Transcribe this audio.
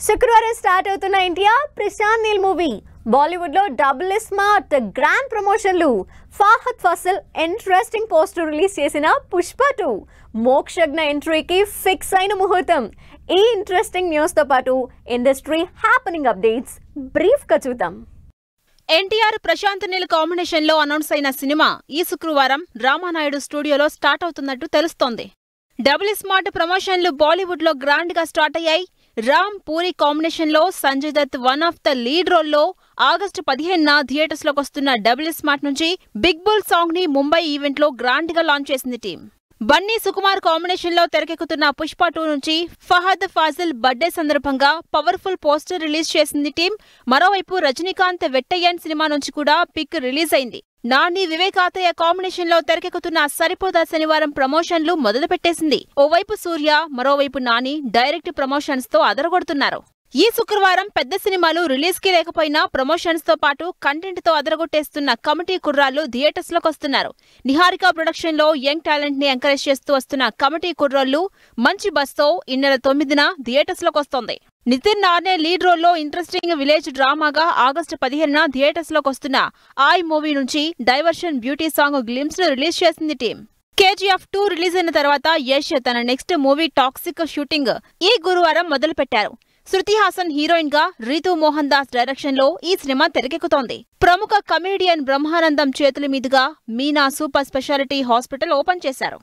శుక్రవారం స్టార్ట్ అవుతున్న India Prashanth Neel movie Bollywood లో డబుల్ స్మార్ట్ గ్రాండ్ ప్రమోషన్లు Fahadh Faasil interesting poster release చేసిన పుష్ప 2 మోక్షజ్ఞ ఎంట్రీకి ఫిక్స్ అయిన ముహూర్తం. ఈ ఇంట్రెస్టింగ్ న్యూస్ తో పాటు ఇండస్ట్రీ హ్యాపెనింగ్ అప్డేట్స్ బ్రీఫ్ గా చూద్దాం. ఎన్టీఆర్ ప్రశాంత్ నీల్ కాంబినేషన్ లో అనౌన్స్ అయిన సినిమా ఈ శుక్రవారం రామానాయుడు స్టూడియోలో స్టార్ట్ అవుతున్నట్టు తెలుస్తోంది. డబుల్ స్మార్ట్ ప్రమోషన్లు బాలీవుడ్ లో గ్రాండ్ గా స్టార్ట్ అయ్యాయి. రామ్ పూరి కాంబినేషన్ లో Sanjay Dutt one of the lead role లో ఆగస్టు 15న థియేటర్స్ లోకి వస్తున్న డబుల్ స్మార్ట్ నుంచి బిగ్ బుల్ సాంగ్ ని ముంబై ఈవెంట్ లో గ్రాండ్ గా లాంచ్ చేసింది టీం. బన్నీ సుకుమార్ కాంబినేషన్ లో తెరకెక్కుతున్న పుష్ప 2 నుంచి ఫహద్ ఫాసిల్ బర్త్డే సందర్భంగా పవర్ఫుల్ పోస్టర్ రిలీజ్ చేసింది టీం. మరోవైపు రజనీకాంత్ వెట్టయ్యన్ సినిమా నుంచి కూడా పిక్ రిలీజ్ అయింది. నాని వివేకాతయ్య కాంబినేషన్ లో తెరకెక్కుతున్న సరిపోదా శనివారం ప్రమోషన్లు మొదలుపెట్టేసింది. ఓవైపు సూర్య, మరోవైపు నాని డైరెక్ట్ ప్రమోషన్స్ తో అదరగొడుతున్నారు. ఈ శుక్రవారం పెద్ద సినిమాలు రిలీజ్ కి లేకపోయినా ప్రమోషన్స్ తో పాటు కంటెంట్ తో అదరగొట్టేస్తున్న కమిటీ కుర్రాళ్లు థియేటర్స్ లోకి వస్తున్నారు. నిహారిక ప్రొడక్షన్ లో యంగ్ టాలెంట్ ని ఎంకరేజ్ చేస్తూ వస్తున్న కమిటీ కుర్రోళ్లు మంచి బస్ తో ఈ నెల 9న థియేటర్స్ లోకి వస్తోంది. నితిన్ నార్నే లీడ్ రోల్ లో ఇంట్రెస్టింగ్ విలేజ్ డ్రామాగా ఆగస్టు 15న థియేటర్స్ లోకి వస్తున్న ఆయ్ మూవీ నుంచి డైవర్షన్ బ్యూటీ సాంగ్ గ్లిమ్స్ ను రిలీజ్ చేసింది టీం. కేజీఎఫ్ 2 రిలీజ్ అయిన తర్వాత యష్ తన నెక్స్ట్ మూవీ టాక్సిక్ షూటింగ్ ఈ గురువారం మొదలు పెట్టారు. శృతి హాసన్ హీరోయిన్ గా రీతూ మోహన్ దాస్ డైరెక్షన్ లో ఈ సినిమా తెరకెక్కుతోంది. ప్రముఖ కమెడియన్ బ్రహ్మానందం చేతుల మీదుగా Meena super speciality hospital open చేశారు.